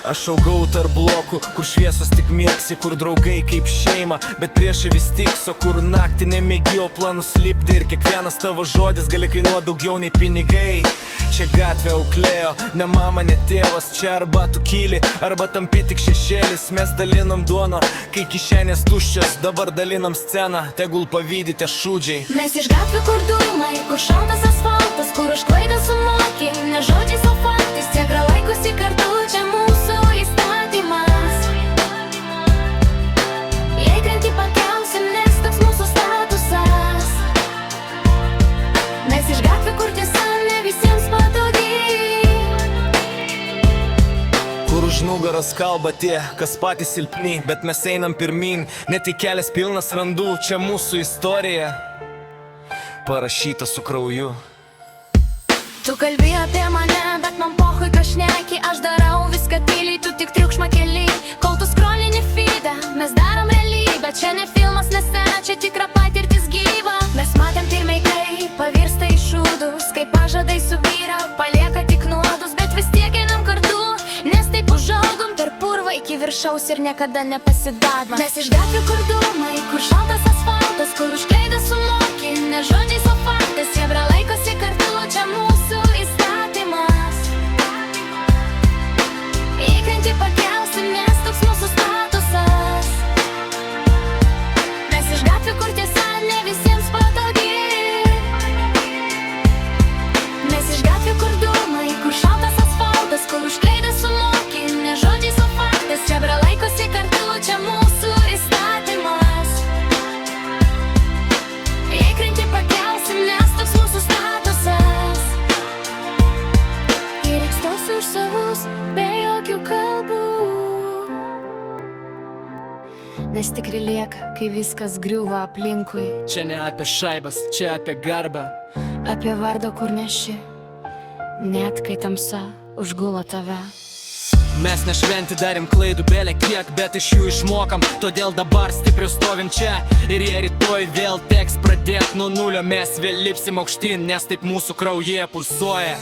Aš augau tarp blokų, kur šviesos tik mėgsi, kur draugai kaip šeima, bet priešai vis tikso, kur naktį nemėgijo planus lipti ir kiekvienas tavo žodis gali kainuoti daugiau nei pinigai. Čia gatvė auklėjo, ne mama, ne tėvas, čia arba tu kyli, arba tampi tik šešėlis. Mes dalinam duoną, kai kišenės tuščios, dabar dalinam sceną, tegul pavydite šūdžiai. Mes iš gatvių, kur dūmai, kur šaltas asfaltas, kur už klaidą sumoki, ne žodžiais, o faktais, tiek laikosi kartu, čia mūsų įstatymas. Jei krenti pakelsim, nes toks mūsų statusas. Mes iš gatvių, kur tiesa ne visiems patogi, kur už nugaros kalba tie, kas patys silpni, bet mes einam pirmin, net į kelias pilnas randų, čia mūsų istorija, parašyta su krauju. tu kalbi apie mane, bet man pohui kažneki. Aš darau viską tyliai, tu tik triukšmą keli. Kol tu scrollini feedą, mes darom realybę. Čia ne filmas, čia tikra patirtis gyva. Mes matėm pirmai, kai pavirsta į šūdus, kai pažadai subyra, palieka tik nuodus, bet vis tiek einam kartu, nes taip užaugom per purvą iki viršaus ir niekada nepasidavim. Mes iš gatvių, kur dūmai, kur šaltas asfaltas, kur už klaidą sumoki, ne žodžiais, o faktas. Jebra laikosi kartu, čia mūsų įstatymas. Įkrenti pakelsim, nes toks mūsų statusas. Mes iš gatvių, kur tiesa ne visiems patogi. Mes iš gatvių, kur dūmai, kur šaltas asfaltas, kur už klaidą sumoki, ne žodžiais, o faktas. Jebra laikosi kartu, čia mūsų įstatymas. Įkrenti pakelsim, nes toks mūsų statusas. Ir ekstosiu už savus, be jokių kalbų, nes tikri lieka, kai viskas griūva aplinkui. Čia ne apie šaibas, čia apie garbę. Apie vardą, kur neši, net kai tamsa užgula tave. Mes ne šventi darėm klaidų belė kiek, bet iš jų išmokam. Todėl dabar stipriau stovim čia. Ir jei rytoj vėl teks pradėt nuo nulio, mes vėl lipsim aukštyn, nes taip mūsų kraujyje pulsuoja.